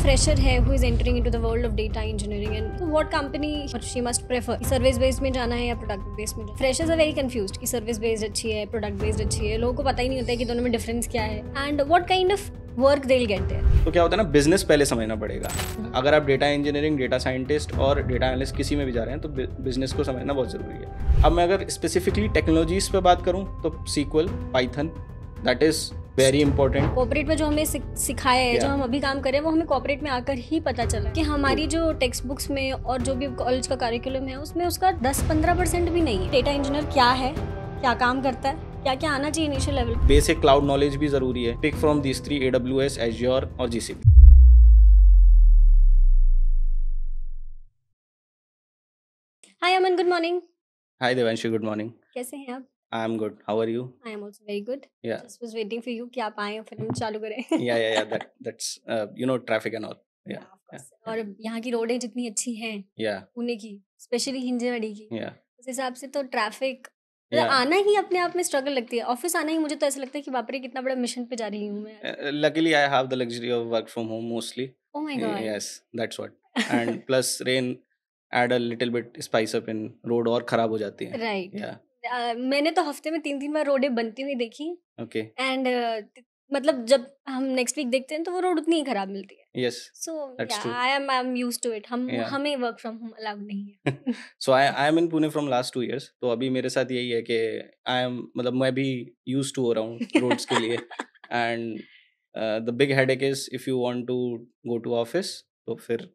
fresher है who is entering into the world of data engineering and so what company she must prefer service based में जाना है या product based में जाना है. Freshers are very confused कि service based अच्छी है product based अच्छी है. लोगों को पता ही नहीं होता है कि दोनों में difference क्या है and what kind of work they'll get there. तो क्या होता है ना, बिजनेस पहले समझना पड़ेगा. अगर आप डेटा इंजीनियरिंग, डेटा साइंटिस्ट और डेटा एनालिस्ट किसी में भी जा रहे हैं तो बिजनेस को समझना बहुत ज़रूरी है. अब मैं अगर स्पेसिफिकली टेक्नोलॉजीज पे बात करूं तो SQL, Python, that is very important. Corporate में जो हमें सिखाया है, जो हम अभी काम कर रहे हैं, वो हमें कॉर्पोरेट में आकर ही पता चला कि हमारी जो टेक्स्ट बुक्स में और जो भी कॉलेज का करिकुलम है उसमें उसका 10-15% भी नहीं है. डेटा इंजीनियर क्या है, क्या काम करता है, क्या क्या आना चाहिए initial level. Basic cloud knowledge भी जरूरी है. Pick from these 3, AWS, Azure और GCP. Hi Aman, good morning. Hi Devanshi, good morning. कैसे हैं आप? I am good. How are you? I am also very good. Yeah. Just was waiting for you कि आप आए और फिर हम चालू करें. Yeah. That's traffic and all. Yeah. और यहाँ की रोडें जितनी अच्छी हैं Yeah. पुणे की, स्पेशली हिंजेवाड़ी की, Yeah. उस हिसाब से तो ट्रैफिक Yeah. आना ही अपने आप में स्ट्रगल लगती है. ऑफिस आना ही मुझे तो ऐसा लगता है कि बाप रे कितना बड़ा मिशन पे जा रही हूँ मैं. Luckily, I have the luxury of work from home mostly. Oh my God. Yes, that's what. And plus rain add a little bit spice up in road और खराब हो जाती है. राइट. Yeah. मैंने तो हफ्ते में 3-3 बार रोडें बनती हुई देखी Okay. एंड मतलब जब हम नेक्स्ट वीक देखते हैं तो वो रोड उतनी ही खराब मिलती है. Yes. So That's true. I am used to it. Yeah. हमें वर्क फ्रॉम होम अलाउड नहीं है. So I am in Pune from last 2 years. तो अभी मेरे साथ यही है कि मैं भी used to हो रहा हूँ roads के लिए. And the big headache is if you want to go to office तो फिर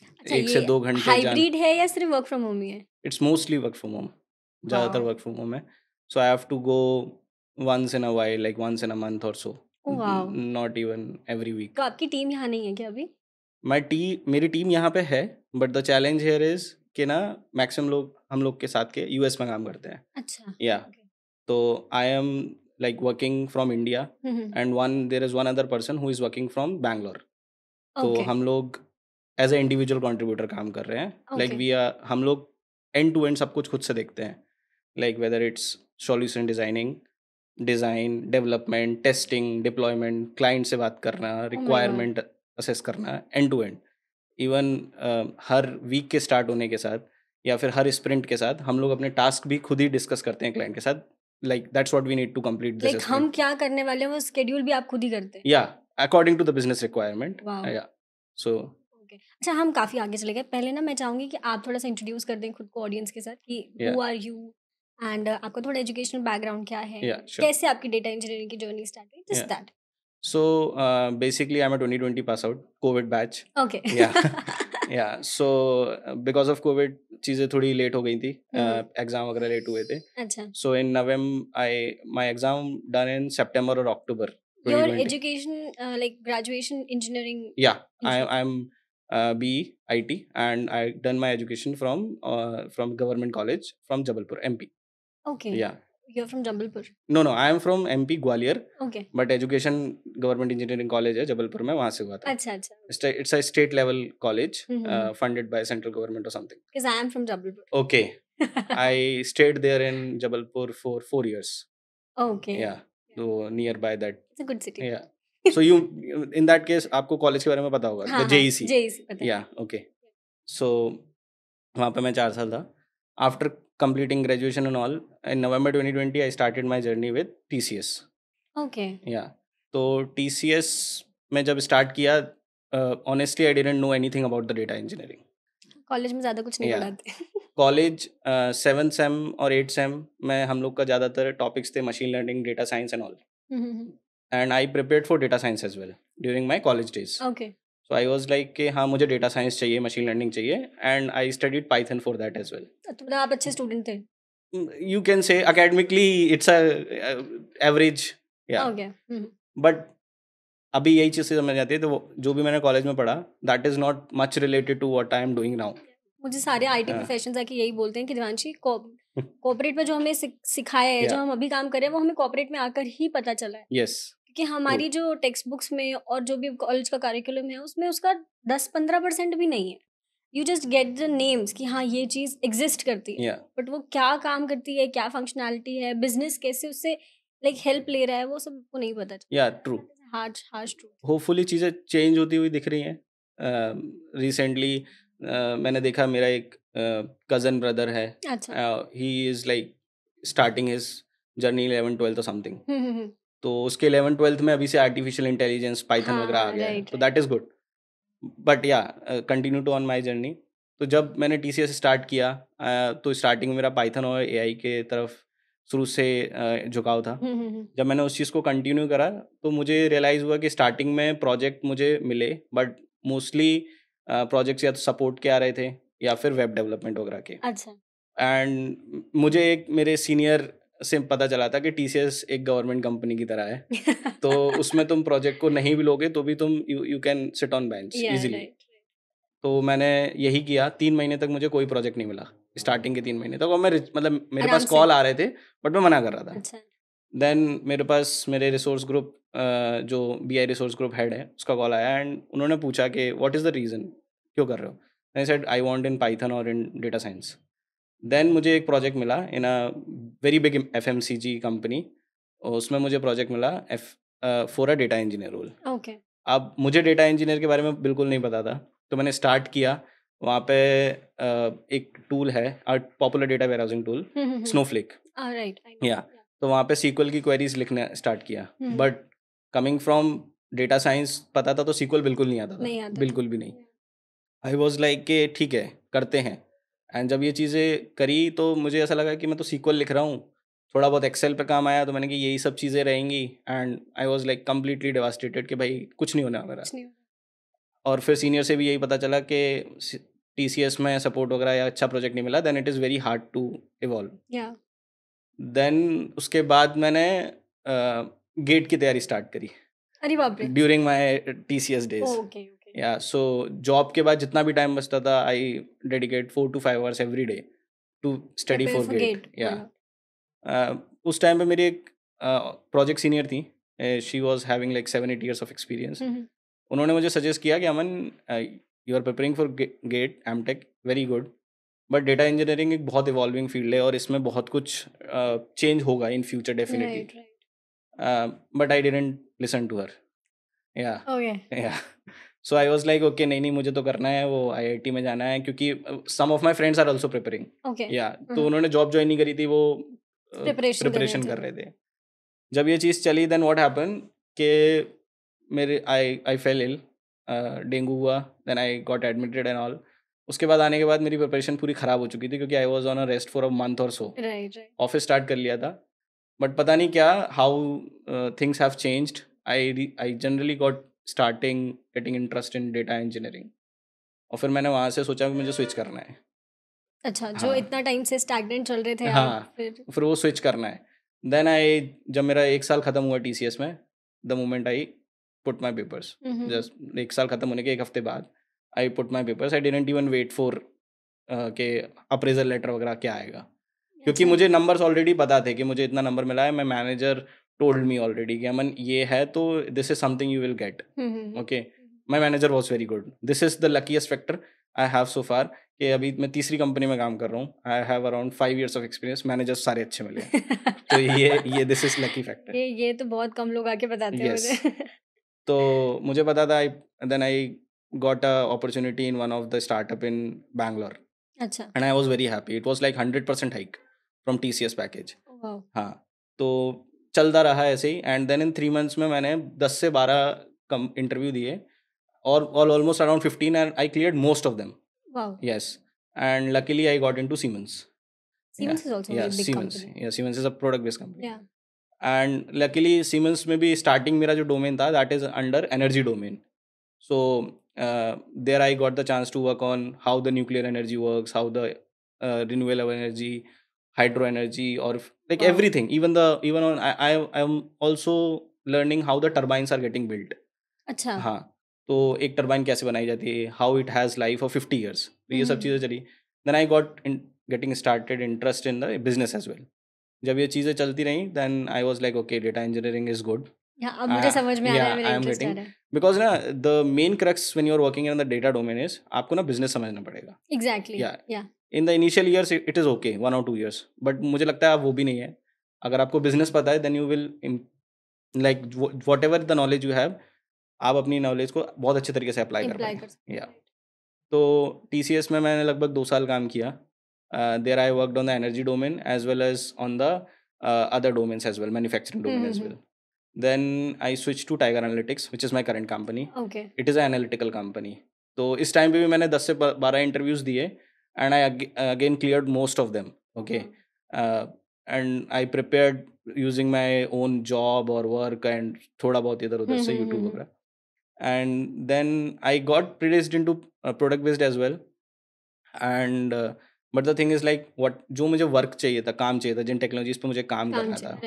अच्छा, 1 से 2 घंटे हाइब्रिड है या सिर्फ वर्क फ्रॉम होम ही है? It's mostly work from home. ज़्यादातर Wow. work from home है. So I have to go once in a while, like once in a month or so. Oh, wow. Not even every week. तो आपकी team यहाँ नहीं है क्या अभी? मेरी टीम यहाँ पे है, but the challenge here is कि ना मैक्सिमम लोग हम लोग के साथ के US में काम करते हैं. अच्छा. Yeah. Okay. तो I am like working from India and there is one other person who is working from Bangalore. तो Okay. हम लोग एज ए इंडिविजुअल कंट्रीब्यूटर काम कर रहे हैं. Like Okay. हम लोग एंड टू एंड सब कुछ खुद से देखते हैं. Like whether it's solution designing, design, development, testing, deployment, client से बात करना, रिक्वायरमेंट असेस करना, एंड टू एंड. इवन हर वीक के स्टार्ट होने के साथ या फिर हर स्प्रिंट के साथ हम लोग अपने टास्क भी खुद ही डिस्कस करते हैं क्लाइंट के साथ. Like that's what we need to complete this. Like हम क्या करने वाले हैं वो शेड्यूल भी आप खुद ही करते हैं? या according to the business requirement. Wow. Yeah सो अच्छा, हम काफ़ी आगे चले गए. पहले ना मैं चाहूँगी कि आप थोड़ा सा इंट्रोड्यूस कर दें खुद को ऑडियंस के साथ कि हु आर यू एंड आपका थोड़ा एजुकेशनल बैकग्राउंड क्या है. Yeah, sure. कैसे आपकी डेटा इंजीनियरिंग की जर्नी स्टार्ट हुई, just that. So basically, I'm a 2020 pass out, COVID batch. Okay. Yeah. So because of COVID, चीज़ें थोड़ी लेट हो गई थी. एग्जाम वगैरह लेट हुए थे. अच्छा. So in November, my exam done in September or October. Your 2020. education like graduation engineering? Yeah, I'm BE IT and I done my education from government college from Jabalpur, MP. Okay. Yeah. You're from Jabalpur? No, I am from MP Gwalior. Okay. But education government engineering college है जबलपुर में, वहाँ से हुआ था. अच्छा. It's a state level college funded by central government or something. Because I am from Jabalpur. Okay. I stayed there in Jabalpur for 4 years. Okay. Yeah. So nearby that. It's a good city. Yeah. So you in that case आपको college के बारे में पता होगा. हाँ, The JEC. JEC पता है. Yeah. Okay. So वहाँ पे मैं 4 साल था. After completing graduation and all, in November 2020, I started my journey with TCS. Okay. Yeah. तो TCS में जब स्टार्ट किया, honestly, I didn't know anything about the data engineering. College में ज़्यादा कुछ नहीं Yeah. पढ़ाते. कॉलेज 7 सेम और 8 सेम में हम लोग का ज़्यादातर टॉपिक्स थे machine learning, data science and all. And I prepared for data science as well during my college days. Okay. So I was like कि हाँ मुझे डेटा साइंस चाहिए, मशीन लर्निंग चाहिए, and I studied Python for that as well. तो मतलब आप अच्छे student थे? You can say academically it's a average. Yeah. Okay. But अभी यही चीज़ समझ आती है. तो जो भी मैंने कॉलेज में पढ़ा, that is not much related to what I am doing now. मुझे सारे आईटी प्रोफेशंस आके यही बोलते हैं कि देवांशी कॉर्पोरेट में जो हमें सिखाया है, जो हम अभी काम कर रहे हैं, वो हमें कॉर्पोरेट में आकर ही पता चला है. Yes. क्योंकि हमारी जो टेक्स्ट बुक्स में और जो भी कॉलेज का करिकुलम है उसमें उसका 10-15% भी नहीं है. You just get the names कि हाँ ये चीज़ एग्जिस्ट करती है, बट वो क्या काम करती है, क्या फंक्शनैलिटी है, बिजनेस कैसे उससे लाइक हेल्प ले रहा है, वो सब को नहीं पता. Yeah, true. Harsh true. Hopefully चीज़ें चेंज होती हुई दिख रही हैं. रिसेंटली मैंने देखा मेरा एक कज़न ब्रदर है, अच्छा। He is like starting his journey 11-12 और समथिंग, हम्म। तो उसके 11-12 में अभी से आर्टिफिशियल इंटेलिजेंस पाइथन वगैरह आ हाँ, गया है, राइट तो right. That is good. But yeah continue to on my journey. तो जब मैंने TCS स्टार्ट किया, तो स्टार्टिंग में मेरा पाइथन और AI के तरफ शुरू से झुकाव था। जब मैंने उस चीज़ को कंटिन्यू करा तो मुझे रियलाइज़ हुआ कि स्टार्टिंग में प्रोजेक्ट मुझे मिले, बट मोस्टली प्रोजेक्ट्स या तो सपोर्ट के आ रहे थे या फिर वेब डेवलपमेंट वगैरह के। अच्छा। एंड मुझे एक मेरे सीनियर से पता चला था कि TCS एक गवर्नमेंट कंपनी की तरह है, तो उसमें तुम प्रोजेक्ट को नहीं भी लोगे तो भी तुम you can sit on bench या इजीली। राइट। तो मैंने यही किया, 3 महीने तक मुझे कोई प्रोजेक्ट नहीं मिला, स्टार्टिंग के 3 महीने तक, और मैं मतलब मेरे आराम पास से। कॉल आ रहे थे बट मैं मना कर रहा था। अच्छा। देन मेरे पास मेरे रिसोर्स ग्रुप जो BI रिसोर्स ग्रुप हेड है उसका कॉल आया, एंड उन्होंने पूछा कि व्हाट इज़ द रीज़न, क्यों कर रहे हो? I said I want in Python और इन डेटा साइंस। देन मुझे एक प्रोजेक्ट मिला in a very big FMCG company, उसमें मुझे प्रोजेक्ट मिला for a data engineer role. Okay. अब मुझे डेटा इंजीनियर के बारे में बिल्कुल नहीं पता था, तो मैंने स्टार्ट किया। वहाँ पे एक टूल है, popular data warehousing tool, Snowflake. Right. या तो वहाँ पे SQL की क्वेरीज लिखना स्टार्ट किया, but coming from data science पता था तो SQL बिल्कुल नहीं आता था, नहीं आता था। बिल्कुल भी नहीं। आई वॉज लाइक कि ठीक है करते हैं। एंड जब ये चीज़ें करी तो मुझे ऐसा लगा कि मैं तो SQL लिख रहा हूँ, थोड़ा बहुत एक्सेल पे काम आया तो मैंने कि यही सब चीज़ें रहेंगी, and I was like completely devastated कि भाई कुछ नहीं होना मेरा। कुछ नहीं। और फिर सीनियर से भी यही पता चला कि TCS में सपोर्ट वगैरह या अच्छा प्रोजेक्ट नहीं मिला, then it is very hard to evolve. Yeah then उसके बाद मैंने गेट की तैयारी स्टार्ट करी अरे बाप रे। During my TCS days. Okay okay. Yeah so job के बाद जितना भी टाइम बचता था, I dedicate 4 to 5 hours every day to study prepare for for GATE. GATE. Yeah उस टाइम पे मेरी एक प्रोजेक्ट सीनियर थी, she was having like 7-8 years of experience. उन्होंने मुझे सजेस्ट किया कि Aman, you are preparing for GATE MTech, very good, but data engineering एक बहुत इवॉल्विंग फील्ड है और इसमें बहुत कुछ चेंज होगा in future definitely. Right right. But I didn't listen to her. Yeah okay. Yeah so I was like okay, नहीं नहीं मुझे तो करना है, वो IIT में जाना है, क्योंकि some of my friends are also preparing. Okay. Yeah तो उन्होंने जॉब ज्वाइन नहीं करी थी, वो प्रिपरेशन कर रहे थे। जब ये चीज़ चली, देन व्हाट हैपन कि मेरे आई फेल इल, डेंगू हुआ, then I got admitted and all. उसके बाद आने के बाद मेरी प्रिपरेशन पूरी ख़राब हो चुकी थी, क्योंकि I was on a rest for a month और so. Right right. Office start कर लिया था, बट पता नहीं क्या, how things have changed, I generally got starting getting interest in data engineering, और फिर मैंने वहाँ से सोचा कि मुझे स्विच करना है। अच्छा, जो हाँ इतना टाइम से स्टैग्नेंट चल रहे थे आप, हाँ, फिर वो स्विच करना है। देन जब मेरा 1 साल ख़त्म हुआ TCS में, the moment I put my papers, just 1 साल ख़त्म होने के 1 हफ्ते बाद I put my papers. I didn't even wait for के अप्रेजल लेटर वगैरह क्या आएगा, क्योंकि मुझे नंबर्स ऑलरेडी पता थे कि मुझे इतना नंबर मिला है। मैं मैनेजर टोल्ड मी ऑलरेडी कि अमन ये है तो this is something you will get. Okay, my manager was very good, this is the luckiest factor I have so far, कि अभी मैं तीसरी कंपनी में काम कर रहा हूँ, I have around 5 years of experience, managers सारे अच्छे मिले हैं। तो ये दिस इज लकी फैक्टर। ये तो बहुत कम लोग आके बताते हैं यस, मुझे। तो मुझे पता था। Then I got a opportunity in one of the startup in Bangalore, अच्छा। And I was very happy. It was like 100% hike from TCS package. Wow. हाँ, तो चलता रहा ऐसे ही, एंड देन इन 3 months में मैंने 10 से 12 इंटरव्यू दिए, और almost around 15, and I cleared most of them. Wow. Yes, and luckily I got into Siemens. Yeah, Siemens is also a very big Siemens. company. Yeah, Siemens is a product-based company. Yeah. And luckily Siemens में भी starting मेरा जो domain था, that is under energy domain. So there I got the chance to work on how the nuclear energy works, how the renewable energy, hydro energy, or like Wow. everything. Even on I am also learning how the turbines are getting built. अच्छा। हाँ, तो एक turbine कैसे बनाई जाती है, how it has life of 50 years, तो ये सब चीज़ें चली। Then I got getting started interest in the business as well. जब ये चीज़ें चलती रहीं, then I was like okay, data engineering is good. अब मुझे समझ में आ रहा है, मेरा आई एम इंटरेस्ट आ गेटिंग, रहा है। बिकॉज ना the main crux when you are working in the data domain is आपको ना बिजनेस समझना पड़ेगा। एग्जैक्टली। या in the initial years it is okay, 1 or 2 years, but मुझे लगता है अब वो भी नहीं है। अगर आपको बिजनेस पता है, then you will like whatever the knowledge you have, आप अपनी नॉलेज को बहुत अच्छे तरीके से अप्लाई कर पाएंगे। या तो TCS में मैंने लगभग 2 साल काम किया। There I worked on the energy domain as well as on the other domains as well, manufacturing domain as well. Then I switched to Tiger Analytics, which is my current company. Okay. It is an analytical company. तो इस time पे भी मैंने 10 से 12 interviews दिए and I again cleared most of them. Okay, and I prepared using my own job और work and थोड़ा बहुत इधर उधर से यूट्यूब वगैरह, and then I got placed into product based as well. And but the thing is like what जो मुझे work चाहिए था, काम चाहिए था, जिन टेक्नोलॉजीज पे मुझे काम करना था,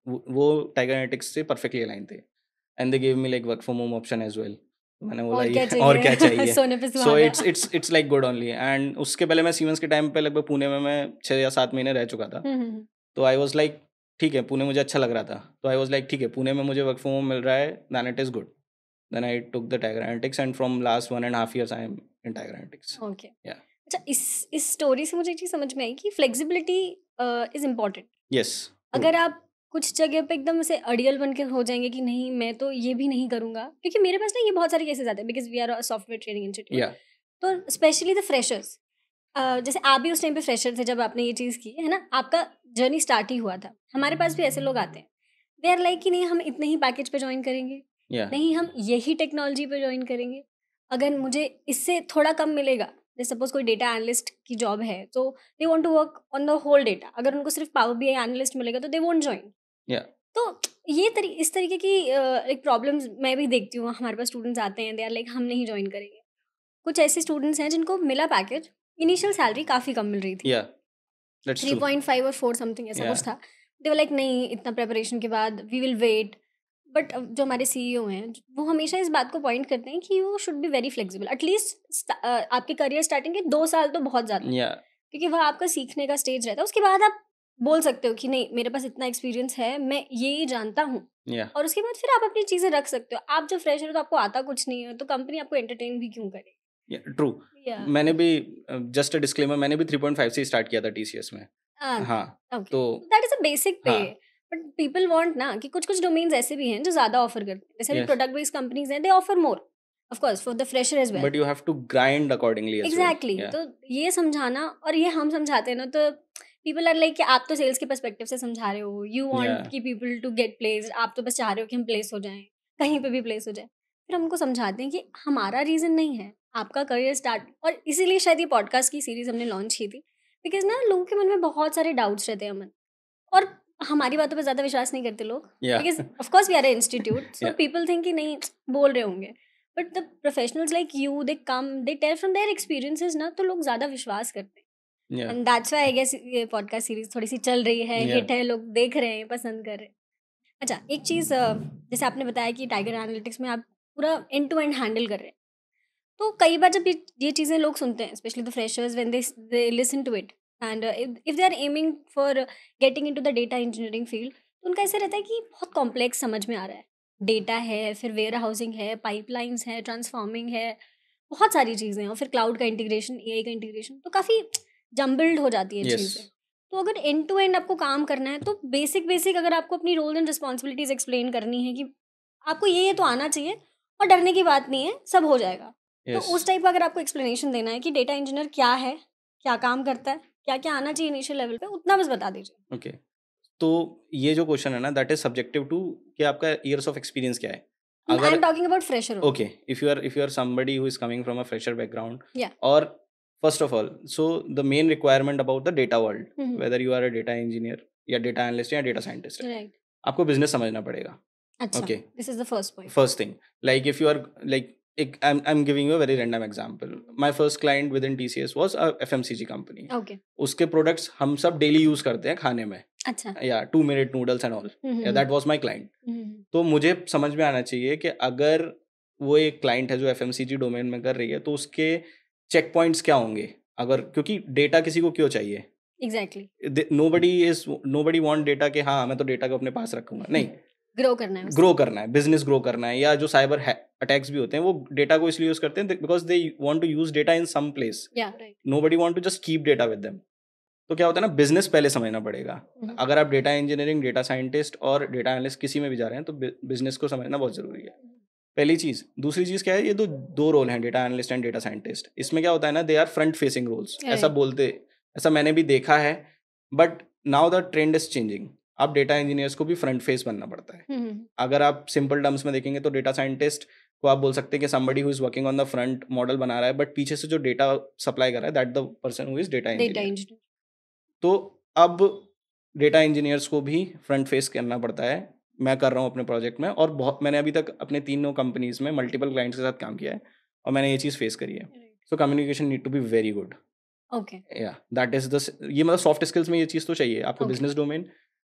वो टाइगर एनालिटिक्स से परफेक्टली अलाइन थे, and they give me like work from home option as well. मैंने बोला ये और क्या चाहिए। So it's like good only. And उसके पहले मैं सीमेंस के टाइम पे लगभग पुणे में मैं 6 या 7 महीने रह चुका था। तो आई वाज लाइक ठीक है, पुणे मुझे अच्छा लग रहा था, तो आई वाज लाइक ठीक है, पुणे में मुझे वर्क फ्रॉम होम मिल रहा है, then it is good. Then I took the Tiger Analytics and from last 1.5 years I am in Tiger Analytics. Okay, yeah अच्छा, इस स्टोरी से मुझे एक चीज समझ में आई कि फ्लेक्सिबिलिटी इज इम्पोर्टेंट। यस, अगर आप कुछ जगह पे एकदम से अड़ियल बन के हो जाएंगे कि नहीं मैं तो ये भी नहीं करूंगा, क्योंकि मेरे पास ना ये बहुत सारे केसेस आते हैं because we are a software training institute. तो स्पेशली द फ्रेशर्स, जैसे आप भी उस टाइम पे फ्रेशर थे जब आपने ये चीज़ की है ना, आपका जर्नी स्टार्ट ही हुआ था। हमारे पास भी ऐसे लोग आते हैं, दे आर लाइक कि नहीं हम इतने ही पैकेज पे ज्वाइन करेंगे, नहीं हम यही टेक्नोलॉजी पे ज्वाइन करेंगे, अगर मुझे इससे थोड़ा कम मिलेगा, जैसे सपोज कोई डेटा एनालिस्ट की जॉब है तो they want to work on the whole data, अगर उनको सिर्फ पावर BI एनालिस्ट मिलेगा तो दे वोंट ज्वाइन। तो ये इस तरीके की एक प्रॉब्लम्स मैं भी देखती हूँ। हमारे पास स्टूडेंट्स आते हैं, दे आर लाइक हम नहीं ज्वाइन करेंगे। कुछ ऐसे स्टूडेंट्स हैं जिनको मिला पैकेज, इनिशियल सैलरी काफ़ी कम मिल रही थी, 3.5 और 4 समथिंग ऐसा कुछ था। दे वर लाइक नहीं इतना प्रेपरेशन के बाद वी विल वेट। बट जो हमारे CEO हैं वो हमेशा इस बात को पॉइंट करते हैं कि you should be very flexible. At least आपके करियर स्टार्टिंग के 2 साल तो बहुत ज़्यादा, क्योंकि वह आपका सीखने का स्टेज रहता है। उसके बाद आप बोल सकते हो कि नहीं मेरे पास इतना एक्सपीरियंस है, मैं ये जानता हूँ, और उसके बाद फिर आप अपनी चीज़ें रख सकते हो। आप जब फ्रेशर हो तो आपको आता कुछ नहीं है, तो कंपनी आपको एंटरटेन भी क्यों करे। ट्रू। मैंने भी जस्ट अ डिस्क्लेमर, मैंने भी 3.5 से स्टार्ट किया था TCS में। तो दैट इज अ बेसिक पे। बट पीपल वांट ना कि कुछ डोमेन्स ऐसे भी हैं जो ज्यादा ऑफर करते हैं, जैसे प्रोडक्ट बेस्ड कंपनीज हैं, they offer more of course for the fresher as well, but you have to grind accordingly. Exactly. तो ये समझाना, और ये हम समझाते हैं ना, तो पीपल आर लाइक कि आप तो सेल्स के पर्सपेक्टिव से समझा रहे हो, यू वांट कि पीपल टू गेट प्लेस्ड, आप तो बस चाह रहे हो कि हम प्लेस हो जाएं, कहीं पे भी प्लेस हो जाए। फिर हम उनको समझाते हैं कि हमारा रीजन नहीं है आपका करियर स्टार्ट, और इसीलिए शायद ये पॉडकास्ट की सीरीज हमने लॉन्च की थी, बिकॉज ना लोगों के मन में बहुत सारे डाउट्स रहते हैं अमन, और हमारी बातों पे ज्यादा विश्वास नहीं करते लोग, because of course we are a institute, so people think कि नहीं बोल रहे होंगे, but the professionals like you they come, they tell from their experiences ना, तो लोग ज्यादा विश्वास करते हैं। And that's why I guess ये पॉडकास्ट सीरीज थोड़ी सी चल रही है, हिट है, लोग देख रहे हैं, पसंद कर रहे हैं। अच्छा, एक चीज़ जैसे आपने बताया कि टाइगर एनालिटिक्स में आप पूरा एंड टू एंड हैंडल कर रहे हैं, तो कई बार जब ये चीज़ें लोग सुनते हैं, specially the freshers, when they listen to it and if they are aiming for getting into the data engineering field, तो उनका ऐसा रहता है कि बहुत कॉम्प्लेक्स समझ में आ रहा है, डेटा है, फिर वेयर हाउसिंग है, पाइपलाइंस है, ट्रांसफॉर्मिंग है, बहुत सारी चीज़ें हैं, और फिर क्लाउड का इंटीग्रेशन, AI का इंटीग्रेशन, तो काफ़ी जम्बल्ड हो जाती है चीज़ें। तो अगर एंड टू एंड आपको काम करना है, तो बेसिक अगर आपको अपनी रोल एंड रिस्पॉन्सिबिलिटीज एक्सप्लेन करनी है कि आपको ये तो आना चाहिए, और डरने की बात नहीं है, सब हो जाएगा। तो उस टाइप का अगर आपको एक्सप्लेनेशन देना है कि डेटा इंजीनियर क्या है, क्या काम करता है, क्या क्या आना चाहिए इनिशियल लेवल पे, उतना बस बता दीजिए। ओके, तो ये जो क्वेश्चन है ना, दैट इज सब्जेक्टिव टू कि आपका ईयर्स ऑफ एक्सपीरियंस क्या है। I am talking about fresher. Okay, if you are somebody who is coming from a fresher background, और first of all, so the main requirement about the data world, whether you are a data engineer या data analyst या data scientist, आपको business समझना पड़ेगा। Okay, this is the first point. First thing, like if you are like, I'm giving you a very random example. My first client within TCS was a FMCG company. Okay. उसके products हम सब daily use करते हैं खाने में। अच्छा। Yeah, 2-minute noodles and all. Yeah, that was my client. तो मुझे समझ में आना चाहिए कि अगर वो एक client है जो FMCG domain में कर रही है, तो उसके check points क्या होंगे, अगर, क्योंकि data किसी को क्यों चाहिए? Exactly. Nobody want data कि हाँ मैं तो data को अपने पास रखूंगा, नहीं, ग्रो करना है, बिजनेस ग्रो करना है, या जो साइबर अटैक्स भी होते हैं वो डेटा को इसलिए यूज करते हैं because they want to use data in some place, nobody want to just keep data with them. तो क्या होता है ना, बिजनेस पहले समझना पड़ेगा। अगर आप डेटा इंजीनियरिंग, डेटा साइंटिस्ट और डेटा एनालिस्ट किसी में भी जा रहे हैं, तो बिजनेस को समझना बहुत जरूरी है। पहली चीज। दूसरी चीज क्या है, ये दो रोल हैं, data analyst and data scientist. इसमें क्या होता है ना, they are front facing roles, ऐसा बोलते, ऐसा मैंने भी देखा है, but now the trend is changing. अब डेटा इंजीनियर्स को भी फ्रंट फेस बनना पड़ता है। अगर आप सिंपल टर्म्स में देखेंगे तो डेटा साइंटिस्ट को आप बोल सकते हैं कि somebody who is working on the front model बना रहा है, बट पीछे से जो डेटा सप्लाई कर रहा है, that the person who is data engineer. तो अब डेटा इंजीनियर्स को भी फ्रंट फेस करना पड़ता है। मैं कर रहा हूँ अपने प्रोजेक्ट में, और बहुत, मैंने अभी तक अपने 3 कंपनीज में मल्टीपल क्लाइंट्स के साथ काम किया है, और मैंने ये चीज़ फेस करी है। So communication need to be very good. Okay, yeah that is the, ये मतलब सॉफ्ट स्किल्स में ये चीज़ तो चाहिए आपको। Business domain,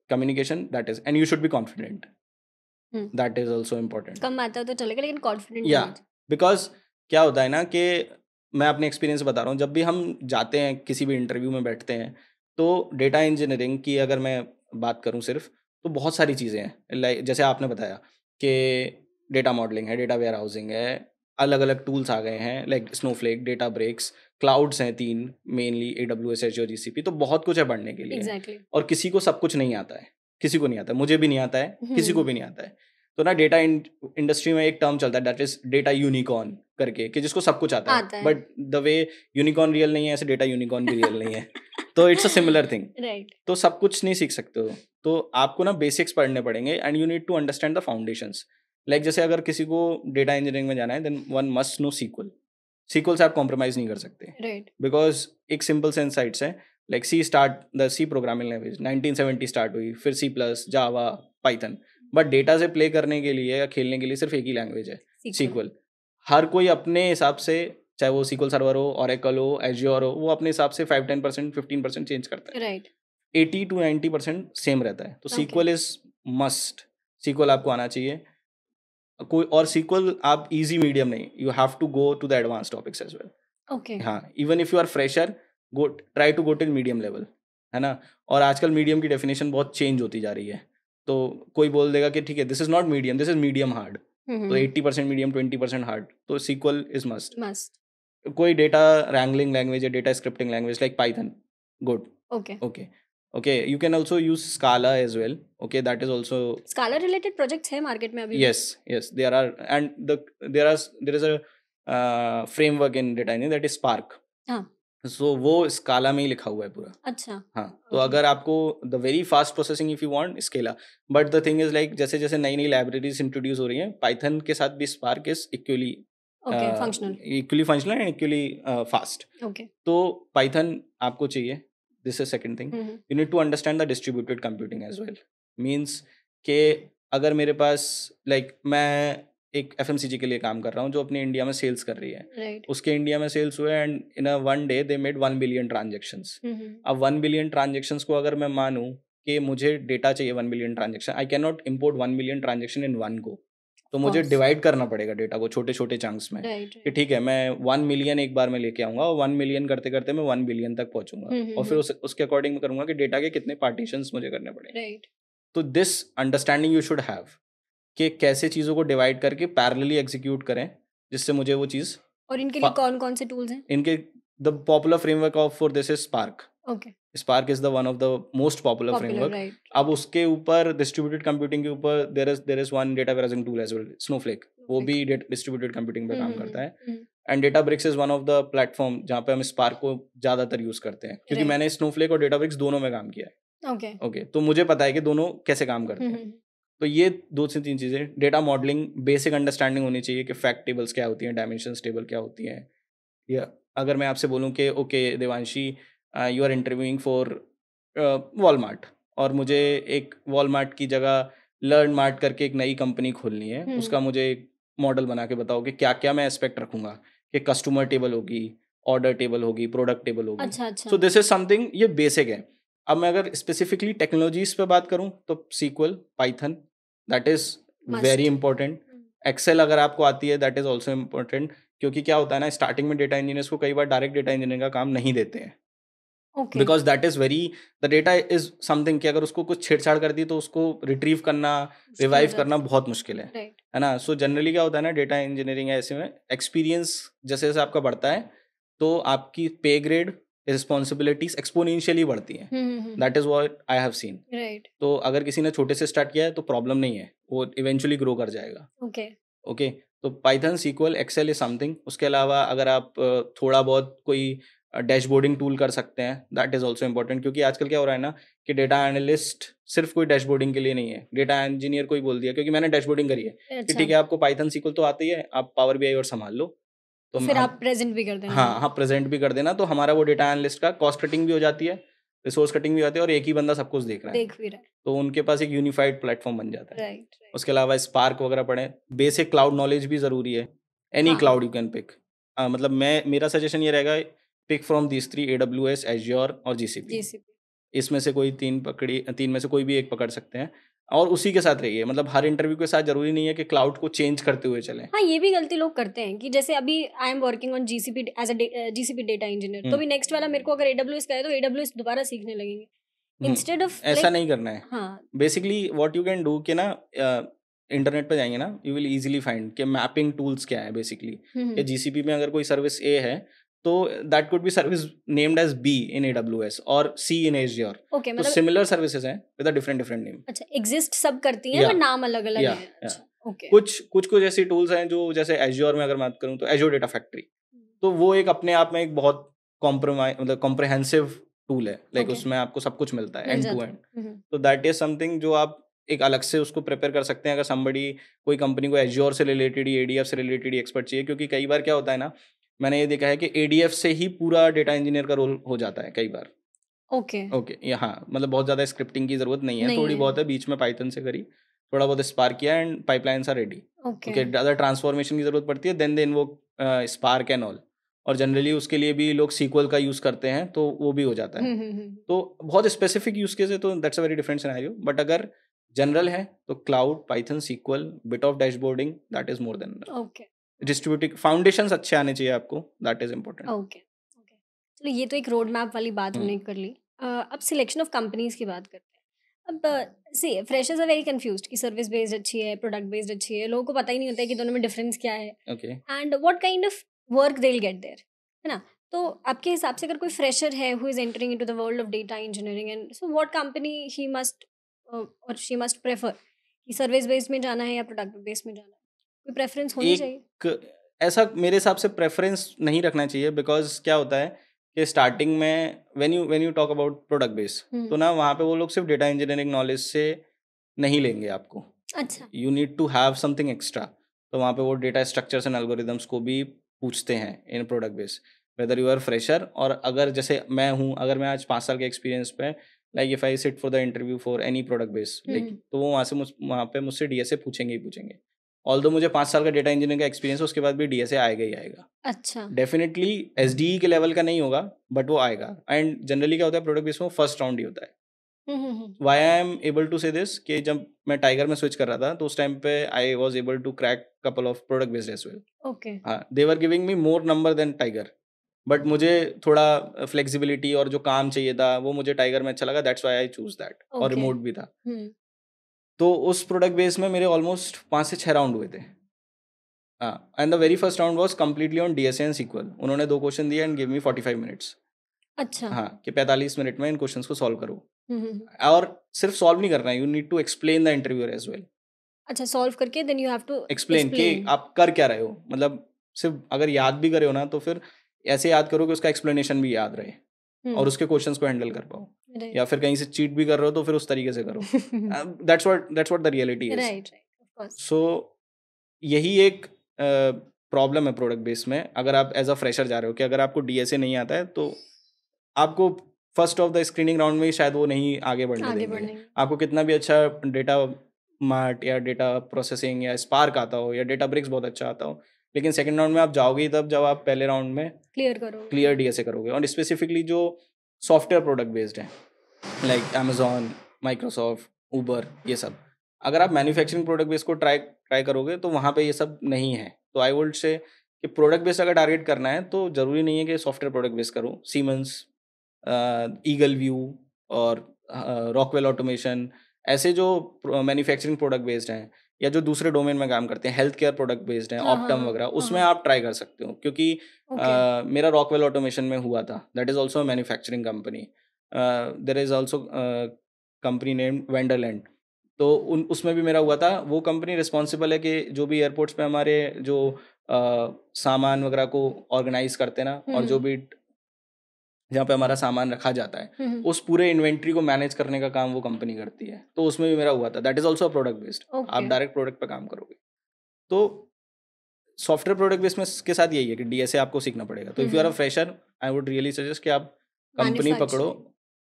communication, that is, and you should be confident, that is also important. कम आता है तो चलेगा, लेकिन कॉन्फिडेंट। या बिकॉज क्या होता है ना कि मैं अपने एक्सपीरियंस बता रहा हूँ, जब भी हम जाते हैं किसी भी इंटरव्यू में बैठते हैं, तो डेटा इंजीनियरिंग की अगर मैं बात करूँ सिर्फ, तो बहुत सारी चीज़ें हैं। लाइक जैसे आपने बताया कि डेटा मॉडलिंग है, डेटा वेयर हाउसिंग है, अलग अलग टूल्स आ गए हैं, like Snowflake, Databricks, clouds हैं 3 मेनली, AWS, Azure, GCP, तो बहुत कुछ है पढ़ने के लिए। Exactly. और किसी को सब कुछ नहीं आता है, किसी को नहीं आता है, मुझे भी नहीं आता है, किसी को भी नहीं आता है। तो ना डेटा इंडस्ट्री में एक टर्म चलता है, दैट इज डेटा यूनिकॉर्न करके, कि जिसको सब कुछ आता है, but the way unicorn real नहीं है, ऐसे डेटा यूनिकॉर्न भी रियल नहीं है। तो it's a similar thing, right. तो सब कुछ नहीं सीख सकते हो, तो आपको ना बेसिक्स पढ़ने पड़ेंगे, and you need to understand the foundations. Like जैसे अगर किसी को डेटा इंजीनियरिंग में जाना है, then one must know SQL. SQL से आप कॉम्प्रोमाइज नहीं कर सकते, राइट, बिकॉज एक सिंपल से इनसाइट्स है, like C programming language 1970 start हुई, फिर C++, Java, Python, but data से प्ले करने के लिए या खेलने के लिए सिर्फ एक ही लैंग्वेज है, सीक्वल। हर कोई अपने हिसाब से, चाहे वो सीक्वल सर्वर हो, ओरेकल हो, एज्योर हो, वो अपने हिसाब से 5-10%, 15% चेंज करता है, राइट। 80 to 90% सेम रहता है। तो सीक्वल इज मस्ट, सीक्वल आपको आना चाहिए कोई, और सीक्वल आप इजी मीडियम नहीं, you have to go to the advance topics as well. Okay, हाँ, even if you are fresher, go try to go till medium level, है ना। और आजकल मीडियम की डेफिनेशन बहुत चेंज होती जा रही है, तो कोई बोल देगा कि ठीक है, this is not medium, this is medium hard, तो 80% मीडियम, 20% हार्ड, तो सीक्वल इज मस्ट। कोई डेटा रैंगलिंग लैंग्वेज या data scripting language like Python, good. Okay, you can also use Scala as well. Okay, that is also Scala related projects है market में अभी। Yes, there are, and there is a framework in data engineering that is Spark. हाँ. So वो Scala में ही लिखा हुआ है पूरा। अच्छा। हाँ, तो अगर आपको the very fast processing if you want, Scala. But the thing is like जैसे जैसे नई नई libraries introduce हो रही हैं, Python के साथ भी Spark is equally functional and equally fast. Okay. तो Python आपको चाहिए। This is second thing. You need to understand the distributed computing as well. Means कि अगर मेरे पास मैं एक FMCG के लिए काम कर रहा हूँ जो अपने इंडिया में सेल्स कर रही है, right. उसके इंडिया में सेल्स हुए and in a one day they made 1 billion transactions. अब 1 बिलियन ट्रांजेक्शंस को अगर मैं मानूँ कि मुझे डेटा चाहिए 1 billion transaction, I can not import 1 billion transaction in one go, तो मुझे डिवाइड करना पड़ेगा डेटा को छोटे छोटे चंक्स में, कि ठीक है मैं 1 मिलियन एक बार में लेके आऊंगा और 1 मिलियन करते करते मैं 1 बिलियन तक पहुंचूंगा, और फिर उसके अकॉर्डिंग मैं करूंगा कि डेटा के कितने पार्टीशंस मुझे करने पड़ेंगे। तो this understanding you should have कि कैसे चीज़ों को डिवाइड करके पैरेलली एग्जीक्यूट करें जिससे मुझे वो चीज़। और इनके लिए कौन कौन से टूल्स हैं? इनके the popular framework of for this is Spark. Okay, Spark is the one of the most popular framework. अब उसके ऊपर डिस्ट्रीब्यूटेड कंप्यूटिंग के ऊपर there is one data warehousing tool as well, Snowflake, वो भी डिस्ट्रीब्यूटेड कंप्यूटिंग पे काम करता है। And Databricks is one of the platform जहाँ पे हम स्पार्क को ज्यादातर यूज करते हैं, क्योंकि मैंने स्नोफ्लेक और डेटाब्रिक्स दोनों में काम किया है। ओके, तो मुझे पता है कि दोनों कैसे काम करते हैं। तो ये 2 से 3 चीजें, डेटा मॉडलिंग बेसिक अंडरस्टैंडिंग होनी चाहिए कि फैक्ट टेबल्स क्या होती हैं, डायमेंशंस टेबल क्या होती हैं। या अगर मैं आपसे बोलूँ कि okay Devanshi, you are interviewing for Walmart, और मुझे एक वॉलमार्ट की जगह लर्न मार्ट करके एक नई कंपनी खोलनी है, उसका मुझे एक मॉडल बना के बताओ कि क्या क्या मैं एस्पेक्ट रखूंगा, कि कस्टमर टेबल होगी, ऑर्डर टेबल होगी, प्रोडक्ट टेबल होगी। अच्छा। सो दिस इज समथिंग, ये बेसिक है। अब मैं अगर स्पेसिफिकली टेक्नोलॉजीज पे बात करूं तो SQL, Python, that is very important. Excel अगर आपको आती है, दैट इज ऑल्सो इम्पोर्टेंट, क्योंकि क्या होता है ना, स्टार्टिंग में डेटा इंजीनियर्स को कई बार डायरेक्ट डेटा इंजीनियरिंग का काम नहीं देते हैं, because that is very, the data is something कि अगर उसको कुछ छेड़छाड़ कर दी तो उसको रिट्रीव करना, रिवाइव करना बहुत मुश्किल है ना। सो जनरली क्या होता है ना, डेटा इंजीनियरिंग ऐसे में एक्सपीरियंस जैसे जैसे आपका बढ़ता है तो आपकी पे ग्रेड, रिस्पॉन्सिबिलिटीज एक्सपोनेंशियली बढ़ती हैं। That is what I have seen. तो अगर किसी ने छोटे से स्टार्ट किया है तो प्रॉब्लम नहीं है, वो इवेंचुअली ग्रो कर जाएगा। ओके, तो Python, SQL, Excel is something. उसके अलावा अगर आप थोड़ा बहुत कोई डैशबोर्डिंग टूल कर सकते हैं, दैट इज ऑल्सो इम्पोर्टेंट। क्योंकि आजकल क्या हो रहा है ना कि डेटा एनालिस्ट सिर्फ कोई डैशबोर्डिंग के लिए नहीं है, डेटा इंजीनियर को ही बोल दिया, क्योंकि मैंने डैशबोर्डिंग करी है कि अच्छा, ठीक है आपको पाइथन, सीक्वल तो आती है, आप पावर बीआई और संभाल लो, तो तो फिर हम आप प्रेजेंट भी कर देना हाँ उनको। हाँ प्रेजेंट भी कर देना, तो हमारा वो डेटा एनालिस्ट का कॉस्ट कटिंग भी हो जाती है, रिसोर्स कटिंग भी हो जाती है, और एक ही बंदा सब कुछ देख रहा है, देख भी रहा है। तो उनके पास एक यूनिफाइड प्लेटफॉर्म बन जाता है। Right right. उसके अलावा स्पार्क वगैरह पढ़ें, बेसिक क्लाउड नॉलेज भी ज़रूरी है, एनी हाँ क्लाउड यू कैन पिक। मतलब मेरा सजेशन ये रहेगा, pick from these 3, AWS, Azure और GCP। जीसीपी। इसमें से कोई तीन में से कोई भी एक पकड़ सकते हैं, और उसी के साथ रहिए। मतलब हर इंटरव्यू के साथ जरूरी नहीं है कि क्लाउड को चेंज करते हुए चलें। हाँ, ये भी गलती लोग करते हैं कि जैसे अभी I am working on GCP as a GCP data engineer, तो भी नेक्स्ट वाला मेरे को अगर AWS का है तो AWS दोबारा सीखने लगेंगे इंस्टेड ऑफ ऐसा नहीं करना है। हाँ basically what you can do कि ना इंटरनेट पे जाएंगे ना, यू विल इजीली फाइंड कि मैपिंग टूल्स क्या है बेसिकली। कि GCP में अगर कोई सर्विस A है तो that could be service named as B in AWS और C इन Azure। ओके, तो मतलब सिमिलर सर्विसेज हैं विद अ डिफरेंट नेम। अच्छा एग्जिस्ट सब करती हैं, बट नाम अलग अलग है। अच्छा ओके। कुछ ऐसी टूल्स हैं जो, जैसे Azure में अगर बात करूँ तो Azure डेटा फैक्ट्री, तो वो एक अपने आप में एक बहुत कॉम्प्रहेंसिव टूल है, लाइक उसमें आपको सब कुछ मिलता है एंड टू एंड। तो दैट इज समथिंग जो आप एक अलग से उसको प्रिपेयर कर सकते हैं, अगर somebody कोई कंपनी को Azure से रिलेटेड ही, ADF से रिलेटेड ही एक्सपर्ट चाहिए। क्योंकि कई बार क्या होता है ना, मैंने ये देखा है कि ADF से ही पूरा डेटा इंजीनियर का रोल हो जाता है कई बार। ओके यहाँ मतलब बहुत ज़्यादा स्क्रिप्टिंग की ज़रूरत नहीं है, थोड़ी बहुत है, बीच में पाइथन से करी, थोड़ा बहुत स्पार्क किया and pipelines are ready. Okay, ज़्यादा ट्रांसफॉर्मेशन की ज़रूरत पड़ती है, देन वो स्पार्क एंड ऑल, और जनरली उसके लिए भी लोग सीक्वल का यूज़ करते हैं, तो वो भी हो जाता है। तो बहुत स्पेसिफिक यूज़ केस है, तो that's a very different scenario. But अगर जनरल है तो cloud, Python, SQL, bit of dashboarding, that is more than. Okay distributive foundations अच्छे आने चाहिए आपको, that is important. Okay okay, चलो ये तो एक रोड मैप वाली बात हमने कर ली। अब सिलेक्शन ऑफ कंपनीज की बात करते हैं। अब सी फ्रेशर्स आर वेरी कंफ्यूज्ड कि सर्विस बेस्ड अच्छी है, प्रोडक्ट बेस्ड अच्छी है, लोगों को पता ही नहीं होता है कि दोनों में डिफरेंस क्या है okay, and what kind of work they will get there, है ना? तो आपके हिसाब से अगर कोई फ्रेशर है who is entering into the world of data engineering, and so what company he must और शी मस्ट प्रेफर, कि सर्विस बेस्ड में जाना है या प्रोडक्ट बेस्ड में जाना है? कोई प्रेफरेंस होनी चाहिए? एक ऐसा मेरे हिसाब से प्रेफरेंस नहीं रखना चाहिए, बिकॉज क्या होता है कि स्टार्टिंग में when you talk about product base, तो ना वहाँ पे वो लोग सिर्फ डेटा इंजीनियरिंग नॉलेज से नहीं लेंगे आपको। अच्छा, you need to have something extra. तो वहाँ पे वो डेटा स्ट्रक्चर्स एंड एल्गोरिदम्स को भी पूछते हैं in product base, whether you are fresher. और अगर जैसे मैं हूँ, अगर मैं आज 5 साल के एक्सपीरियंस पे, like if I sit for the interview for any product base, like तो वो वहाँ पे मुझसे DSA पूछेंगे ही पूछेंगे। ऑल्दो मुझे 5 साल का डेटा इंजीनियरिंग का एक्सपीरियंस है, उसके बाद भी DSA आएगा ही आएगा। अच्छा, डेफिनेटली SDE के लेवल का नहीं होगा, बट वो आएगा। एंड जनरली क्या होता है प्रोडक्ट बेस में, फर्स्ट राउंड ही होता है। Why I am able to say this कि जब मैं टाइगर में स्विच कर रहा था, तो उस टाइम पे I was able to crack couple of product based as well. Okay, हाँ, they were giving me more number than tiger, but मुझे थोड़ा फ्लेक्सिबिलिटी और जो काम चाहिए था वो मुझे टाइगर में अच्छा लगा, that's why I choose that. और ओके, रिमोट भी था, तो उस प्रोडक्ट बेस में मेरे ऑलमोस्ट 5 से 6 राउंड हुए थे। हाँ, and the very first round was completely on DSA and SQL. उन्होंने 2 क्वेश्चन दिए एंड गिव मी 45 मिनट्स। अच्छा, हाँ, कि 45 मिनट में इन क्वेश्चंस को सॉल्व करो। और सिर्फ सॉल्व नहीं करना है, you need to explain the interviewer as well. अच्छा, सॉल्व करके then you have to explain कि आप कर क्या रहे हो, मतलब सिर्फ अगर याद भी करे हो ना, तो फिर ऐसे याद करो कि उसका एक्सप्लेनेशन भी याद रहे और उसके क्वेश्चंस को हैंडल कर पाओ। या फिर कहीं से चीट भी कर रहे हो तो फिर उस तरीके से करो। That's what the reality is. Right right, of course. So यही एक प्रॉब्लम है प्रोडक्ट बेस में, अगर आप एज अ फ्रेशर जा रहे हो, कि अगर आपको DSA नहीं आता है तो आपको first of the screening round में ही शायद वो नहीं आगे बढ़ने देंगे। आपको कितना भी अच्छा डेटा मार्ट या डेटा प्रोसेसिंग या स्पार्क आता हो या डेटा ब्रिक्स बहुत अच्छा आता हो, लेकिन सेकंड राउंड में आप जाओगे ही तब जब आप पहले राउंड में क्लियर DSA करोगे। और स्पेसिफिकली जो सॉफ्टवेयर प्रोडक्ट बेस्ड है, लाइक अमेजॉन, माइक्रोसॉफ्ट, ऊबर, ये सब, अगर आप मैन्युफैक्चरिंग प्रोडक्ट बेस को ट्राई करोगे तो वहाँ पे ये सब नहीं है। तो आई वुड से कि प्रोडक्ट बेस अगर टारगेट करना है तो ज़रूरी नहीं है कि सॉफ्टवेयर प्रोडक्ट बेस करो। सीमेंस, ईगल व्यू और रॉकवेल ऑटोमेशन, ऐसे जो मैन्युफैक्चरिंग प्रोडक्ट बेस्ड हैं या जो दूसरे डोमेन में काम करते हैं, हेल्थ केयर प्रोडक्ट बेस्ड हैं, ऑप्टम वगैरह, उसमें आप ट्राई कर सकते हो। क्योंकि मेरा रॉकवेल ऑटोमेशन में हुआ था, that is also manufacturing company. There is also company named Vanderlande, तो उसमें भी मेरा हुआ था। वो कंपनी रिस्पॉन्सिबल है कि जो भी एयरपोर्ट्स पे हमारे जो सामान वगैरह को ऑर्गेनाइज करते हैं ना, और जो भी जहाँ पे हमारा सामान रखा जाता है, उस पूरे इन्वेंट्री को मैनेज करने का काम वो कंपनी करती है। तो उसमें भी मेरा हुआ था। That is also product based. आप डायरेक्ट प्रोडक्ट पे काम करोगे। तो सॉफ्टवेयर प्रोडक्ट बेस्ड में के साथ यही है कि डीएसए आपको सीखना पड़ेगा। तो if you are a fresher, I would really suggest कि आप कंपनी पकड़ो।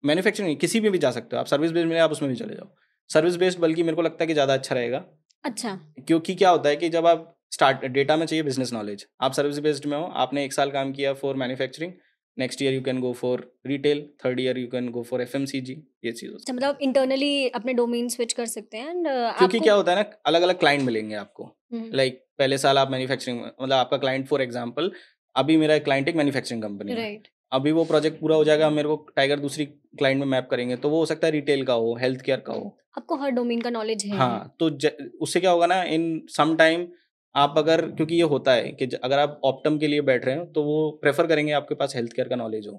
मैन्युफैक्चरिंग किसी में भी जा सकते हो आप, सर्विस बेस्ड में आप उसमें भी चले जाओ। सर्विस बेस्ड बल्कि मेरे को लगता है कि ज़्यादा अच्छा रहेगा। अच्छा, क्योंकि क्या होता है कि जब आप स्टार्ट, डेटा में चाहिए बिजनेस नॉलेज। आप सर्विस बेस्ड में हो, आपने 1 साल काम किया for manufacturing, next year you can go for retail, third year you can go for FMCG. ये चीज़ अच्छा, मतलब इंटरनली अपने डोमेन स्विच कर सकते हैं। एंड क्योंकि क्या होता है ना, अलग अलग क्लाइंट मिलेंगे आपको। लाइक पहले साल आप मैन्युफैक्चरिंग, मतलब आपका क्लाइंट फॉर एग्जांपल, अभी मेरा क्लाइंट एक मैन्युफैक्चरिंग कंपनी है। राइट, अभी वो प्रोजेक्ट पूरा हो जाएगा, मेरे को टाइगर दूसरी क्लाइंट में मैप करेंगे, तो वो हो सकता है रिटेल का हो, हेल्थ केयर का हो। आपको हर डोमेन का नॉलेज है। हाँ, तो उससे क्या होगा ना, इन सम टाइम आप अगर, क्योंकि ये होता है कि अगर आप ऑप्टम के लिए बैठ रहे हो तो वो प्रेफर करेंगे आपके पास हेल्थ केयर का नॉलेज हो।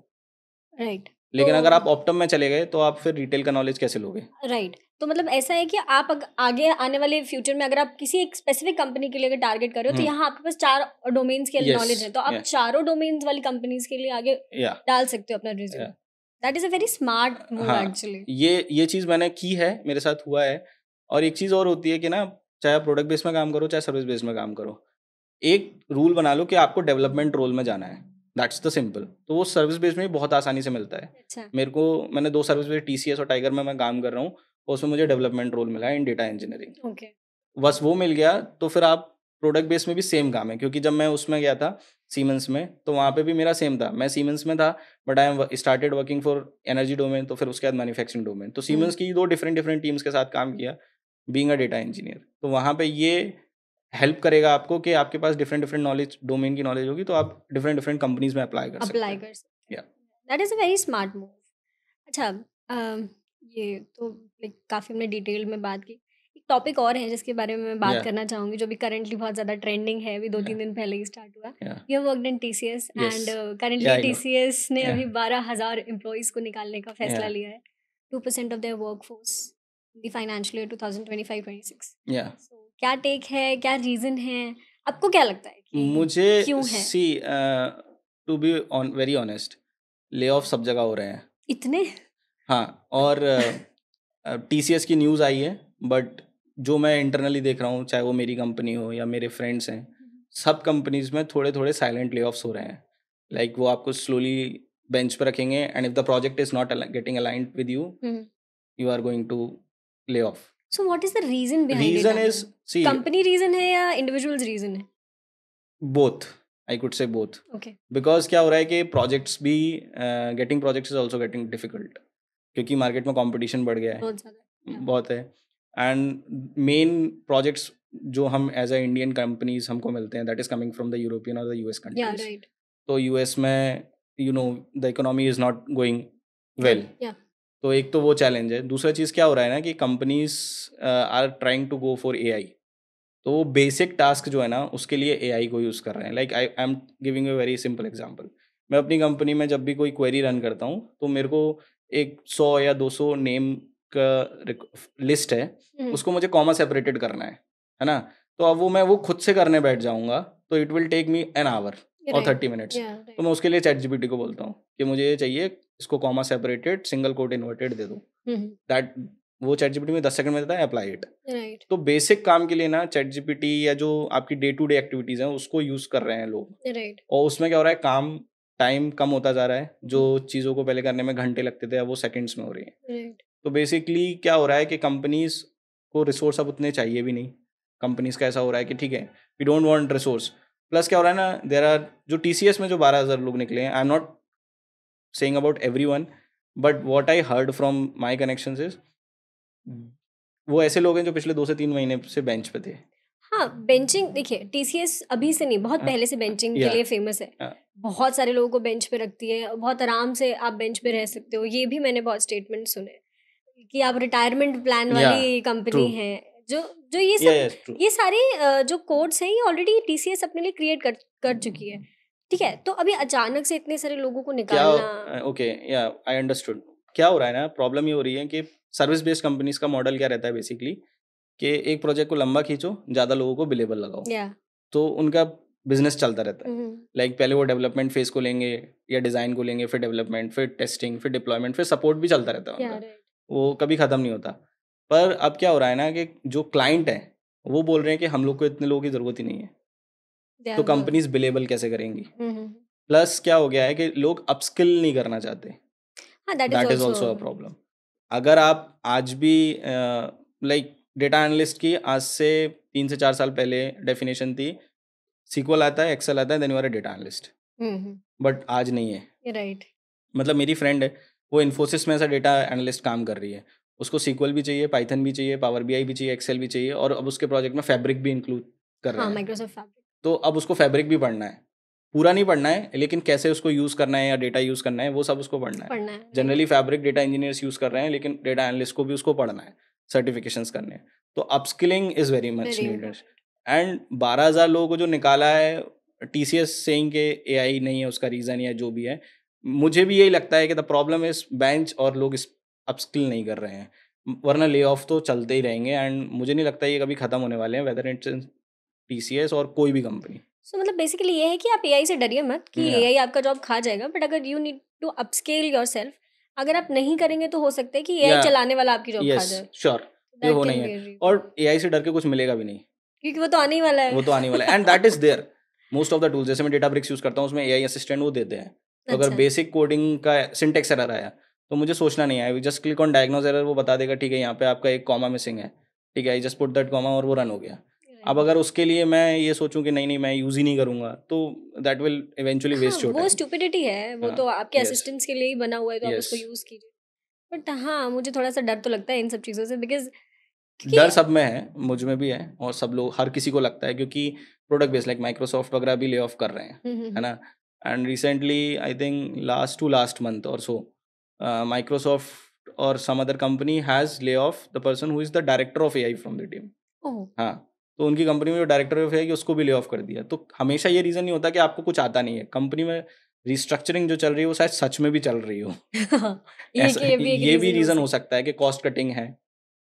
राइट, लेकिन अगर आप ऑप्टम में चले गए तो आप फिर रिटेल का नॉलेज कैसे लोगे? राइट। तो मतलब ऐसा है कि आप आगे आने वाले फ्यूचर में अगर आप किसी एक स्पेसिफिक कंपनी के लिए अगर टारगेट कर रहे हो, तो यहाँ आपके पास 4 डोमेन्स के नॉलेज है, तो आप चारों डोमेन्स वाली कंपनीज के लिए आगे डाल सकते हो अपना resume. That is a very smart move actually. ये चीज मैंने की है, मेरे साथ हुआ है। और एक चीज और होती है कि ना, चाहे आप प्रोडक्ट बेस्ड में काम करो चाहे सर्विस बेस्ड में काम करो, एक रूल बना लो कि आपको डेवलपमेंट रोल में जाना है। That's the simple. तो वो सर्विस बेस्ड में बहुत आसानी से मिलता है। अच्छा, मैंने 2 सर्विस बेस्ड, टीसीएस और टाइगर में मैं काम कर रहा हूँ, और उसमें मुझे डेवलपमेंट रोल मिला है इन डेटा इंजीनियरिंग। ओके, बस वो मिल गया तो फिर आप प्रोडक्ट बेस में भी सेम काम है। क्योंकि जब मैं उसमें गया था सीमेंस में, तो वहाँ पे भी मेरा सेम था। मैं सीमेंस में था, but I am started working for energy domain, तो फिर उसके बाद मैन्युफैक्चरिंग डोमेन। तो सीमेंस की 2 डिफरेंट टीम्स के साथ काम किया बीइंग अ डेटा इंजीनियर। तो वहाँ पे ये हेल्प करेगा आपको कि आपके पास डिफरेंट नॉलेज, डोमेन की नॉलेज होगी, तो आप डिफरेंट कंपनीज में अप्लाई कर सकते हैं। That is a very smart move. अच्छा, ये तो लाइक काफ़ी हमने डिटेल में बात की। एक टॉपिक और है जिसके बारे में मैं बात करना चाहूँगी, जो भी करंटली बहुत ज़्यादा ट्रेंडिंग है, अभी 2-3 दिन पहले ही स्टार्ट हुआ। You have worked in TCS and currently TCS ने अभी 12,000 एम्प्लॉइज़ को निकालने का फैसला लिया है, 2% of their workforce the financial year 2025-26। सो क्या टेक है, क्या रीज़न है? आपको क्या लगता है कि मुझे क्यों है? See to be very honest, lay off सब जगह हो रहे हैं इतने? हाँ, और टीसीएस की न्यूज़ आई है, बट जो मैं इंटरनली देख रहा हूँ, चाहे वो मेरी कंपनी हो या मेरे फ्रेंड्स हैं, सब कंपनीज में थोड़े थोड़े साइलेंट ले ऑफ्स हो रहे हैं। लाइक वो आपको स्लोली बेंच पे रखेंगे, and if the project is not getting aligned with you, you are going to lay off. So what is the reason behind it? Reason is, see, company reason है या individuals reason है? Both, I could say both. Okay, because क्या हो रहा है कि projects भी, getting projects is also getting difficult, क्योंकि मार्केट में कंपटीशन बढ़ गया है, बहुत ज़्यादा। बहुत है। एंड मेन प्रोजेक्ट्स जो हम एज अ इंडियन कंपनीज हमको मिलते हैं, that is coming from the European और द यूएस या कंट्रीज। राइट, तो यूएस में the economy is not going well. या तो एक तो वो चैलेंज है। दूसरा चीज़ क्या हो रहा है ना कि companies are trying to go for AI. तो वो बेसिक टास्क जो है ना, उसके लिए एआई को यूज़ कर रहे हैं। Like I am giving a very simple example. मैं अपनी कंपनी में जब भी कोई क्वेरी रन करता हूँ, तो मेरे को एक 100 या 200 नेम का लिस्ट है, उसको मुझे कॉमा सेपरेटेड करना है ना। तो अब वो खुद से करने बैठ जाऊँगा, तो it will take me an hour और 30 मिनट्स। तो मैं उसके लिए चैटजीपीटी को बोलता हूँ कि मुझे ये चाहिए, इसको comma separated single quote inverted दे दो। दैट वो चैटजीपीटी में 10 सेकंड में देता है, अप्लाई इट। राइट, तो बेसिक काम के लिए ना चैटजीपीटी या जो आपकी डे टू डे एक्टिविटीज हैं, उसको यूज कर रहे हैं लोग। राइट, और उसमें क्या हो रहा है, टाइम कम होता जा रहा है। जो चीज़ों को पहले करने में घंटे लगते थे, अब वो सेकंड्स में हो रही है। राइट, तो बेसिकली क्या हो रहा है कि कंपनीज को रिसोर्स अब उतने चाहिए भी नहीं। कंपनीज का ऐसा हो रहा है कि ठीक है, we don't want resource. Plus क्या हो रहा है ना, देयर आर जो टीसीएस में जो 12,000 लोग निकले हैं, I am not saying about everyone, but what I heard from my connections is, वो ऐसे लोग हैं जो पिछले 2 से 3 महीने से बेंच पे थे। हाँ, बेंचिंग देखिए, टीसीएस अभी से नहीं, बहुत पहले से बेंचिंग के लिए फेमस है। बहुत सारे लोगों को बेंच पे रखती है, बहुत आराम से आप बेंच पे रह सकते हो। ये भी मैंने बहुत स्टेटमेंट सुने कि आप रिटायरमेंट प्लान वाली कंपनी है। जो जो ये सब ये सारे जो कोड्स हैं, ये ऑलरेडी टीसीएस अपने लिए क्रिएट कर चुकी है। ठीक है, तो अभी अचानक से इतने सारे लोगों को निकालना, ओके, या आई अंडरस्टूड। क्या हो रहा है ना, प्रॉब्लम ये हो रही है कि सर्विस बेस्ड कंपनीज का मॉडल क्या रहता है बेसिकली कि एक प्रोजेक्ट को लंबा खींचो, ज़्यादा लोगों को बिलेबल लगाओ, तो उनका बिजनेस चलता रहता है। लाइक पहले वो डेवलपमेंट फेज को लेंगे या डिज़ाइन को लेंगे, फिर डेवलपमेंट, फिर टेस्टिंग, फिर डिप्लॉयमेंट, फिर सपोर्ट भी चलता रहता है उनका, वो कभी ख़त्म नहीं होता। पर अब क्या हो रहा है ना कि जो क्लाइंट है वो बोल रहे हैं कि हम लोग को इतने लोगों की ज़रूरत ही नहीं है, तो कंपनीज बिलेबल कैसे करेंगी? प्लस क्या हो गया है कि लोग अपस्किल नहीं करना चाहते, that is also a problem. अगर आप आज भी लाइक डेटा एनालिस्ट की आज से 3 से 4 साल पहले डेफिनेशन थी, सीक्वल आता है, एक्सेल आता है, then you are a data analyst, but आज नहीं है। राइट। मतलब मेरी फ्रेंड है, वो इन्फोसिस में ऐसा डेटा एनालिस्ट काम कर रही है, उसको सीक्वल भी चाहिए, पाइथन भी चाहिए, पावर बीआई भी चाहिए, एक्सेल भी चाहिए, और अब उसके प्रोजेक्ट में फैब्रिक भी इंक्लूड कर रहा है, माइक्रोसॉफ्ट फैब्रिक। तो अब उसको फैब्रिक भी पढ़ना है, पूरा नहीं पढ़ना है, लेकिन कैसे उसको यूज़ करना है या डेटा यूज़ करना है वो सब उसको पढ़ना है। Generally fabric data engineers use कर रहे हैं, लेकिन डेटा एनालिस्ट को भी उसको पढ़ना है, सर्टिफिकेशंस करने हैं, तो upskilling is very much needed. And 12,000 लोगों को जो निकाला है TCS सेइंग के AI नहीं है उसका रीज़न, या जो भी है, मुझे भी यही लगता है कि द प्रॉब्लम इज बेंच, और लोग इस अपस्किल नहीं कर रहे हैं, वरना ले ऑफ तो चलते ही रहेंगे, एंड मुझे नहीं लगता ये कभी ख़त्म होने वाले हैं, वेदर इट्स TCS और कोई भी कंपनी। सो मतलब बेसिकली ये है कि आप AI से डरिए मत कि AI आपका जॉब खा जाएगा, बट अगर you need to upscale yourself, अगर आप नहीं करेंगे तो हो सकता है कि AI चलाने वाला आपकी जॉब खा जाए। श्योर, ये हो नहीं है, और AI से डर के कुछ मिलेगा भी नहीं, क्योंकि वो तो आने ही वाला है, वो तो आने वाला है, and that is there most of the tools. जैसे मैं Databricks यूज करता हूँ, उसमें AI असिस्टेंट वो देते हैं, तो अगर बेसिक कोडिंग का सिंटेक्स एरर आया तो मुझे सोचना नहीं है, just click on diagnose error, वो बता देगा ठीक है यहाँ पे आपका एक कॉमा मिसिंग है, ठीक है, I just put that comma और वो रन हो गया। अब अगर उसके लिए मैं ये सोचूं कि नहीं मैं यूज ही नहीं करूंगा, तो that will eventually waste your time. वो स्टुपिडिटी है, वो तो आपके असिस्टेंट्स के लिए ही बना हुआ है, तो आप उसको यूज कीजिए। बट हाँ, मुझे थोड़ा सा डर तो लगता है इन सब चीज़ों से, बिकॉज डर सब में है, मुझ में भी है, और सब लोग, हर किसी को लगता है, क्योंकि प्रोडक्ट बेस्ड लाइक माइक्रोसॉफ्ट वगैरह भी ले ऑफ कर रहे हैं, है ना। And recently I think last month और सो माइक्रोसॉफ्ट और some other company has lay off the person who is the director of AI from the team. हाँ, तो उनकी कंपनी में जो डायरेक्टर ऑफ AI उसको भी ले ऑफ कर दिया। तो हमेशा ये रीज़न नहीं होता कि आपको कुछ आता नहीं है, कंपनी में रिस्ट्रक्चरिंग जो चल रही है वो शायद सच में भी चल रही हो। ये भी रीज़न हो सकता है कि कॉस्ट कटिंग है,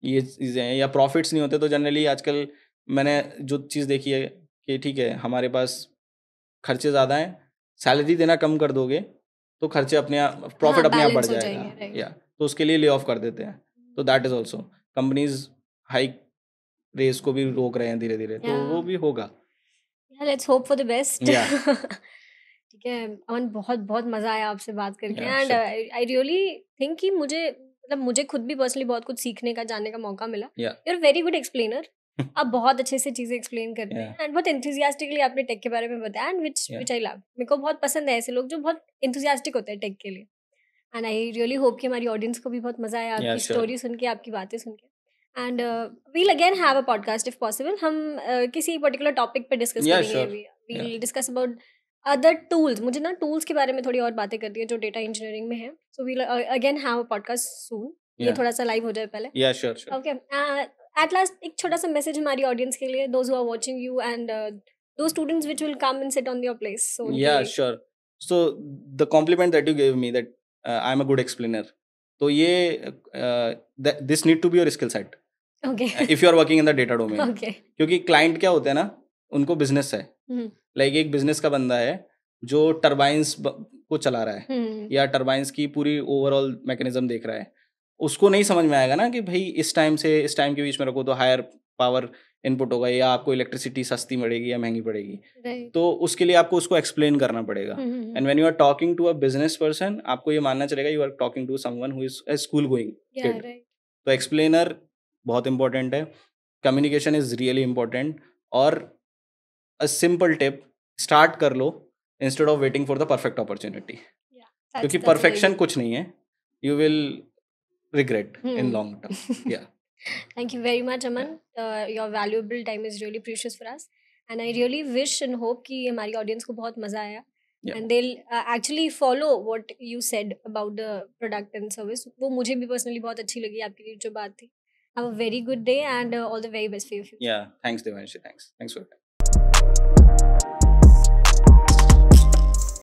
ये चीज़ें हैं, या प्रॉफिट्स नहीं होते। तो जनरली आजकल मैंने जो चीज़ देखी है कि ठीक है हमारे पास खर्चे ज़्यादा हैं, सैलरी देना कम कर दोगे तो खर्चे अपने आप, प्रॉफिट अपने आप बढ़ जाएगा, या तो उसके लिए ले ऑफ कर देते हैं। तो that is also, companies hike race को भी रोक रहे हैं धीरे धीरे, तो वो भी होगा। Let's hope for the best. ठीक है अमन, बहुत बहुत मज़ा आया आपसे बात करके, एंड आई रियली थिंक कि मुझे खुद भी पर्सनली बहुत कुछ सीखने का, जानने का मौका मिला। You are very good explainer. आप बहुत अच्छे से चीज़ें एक्सप्लेन करते हैं, एंड बहुत एंथुसियास्टिकली आपने टेक के बारे में बताया, एंड विच आई लव। मेरे को बहुत पसंद है ऐसे लोग जो बहुत एंथुसियास्टिक होते हैं टेक के लिए, एंड आई रियली होप कि हमारी ऑडियंस को भी बहुत मज़ा आया आपकी स्टोरी सुन के, आपकी बातें सुन के। And we'll again have a podcast if possible. हम किसी पर्टिकुलर टॉपिक पे डिस्कस करेंगे। We'll discuss about other tools. मुझे ना टूल्स के बारे में थोड़ी और बातें करती है जो डेटा इंजीनियरिंग में है। So we'll again have a podcast soon. ये थोड़ा सा लाइव हो जाए पहले। श्योर। ओके, एट लास्ट एक छोटा सा मैसेज हमारी ऑडियंस के लिए, those who are watching you, and those students which will come and sit on your place. So sure. So the compliment that you gave me that I'm a good explainer, तो ये this need to be your skill set. Okay. If you are working in the data domain. Okay. क्योंकि client क्या होते हैं ना, उनको business है, like एक बिजनेस का बंदा है जो टरबाइंस को चला रहा है, या टरबाइंस की पूरी ओवरऑल मैकेनिज्म देख रहा है, उसको नहीं समझ में आएगा ना कि भाई इस टाइम से इस टाइम के बीच में रखो तो हायर पावर इनपुट होगा, या आपको इलेक्ट्रिसिटी सस्ती पड़ेगी या महंगी पड़ेगी। तो उसके लिए आपको उसको एक्सप्लेन करना पड़ेगा। And when you are talking to a business person, आपको ये मानना चलेगा you are talking to someone who is a school going kid. तो एक्सप्लेनर बहुत इंपॉर्टेंट है, कम्युनिकेशन इज रियली इंपॉर्टेंट, और अ सिंपल टिप, स्टार्ट कर लो instead of waiting for the perfect opportunity, क्योंकि परफेक्शन कुछ नहीं है, you will regret in long term. Thank you very much, Aman. Your valuable time is really precious for us, and I really wish and hope कि हमारी audience को बहुत मज़ा आया, and they'll actually follow what you said about the product and service. वो मुझे भी personally बहुत अच्छी लगी आपकी जो बात थी. Have a very good day and all the very best for your future. Thanks Devanshi, thanks for your time.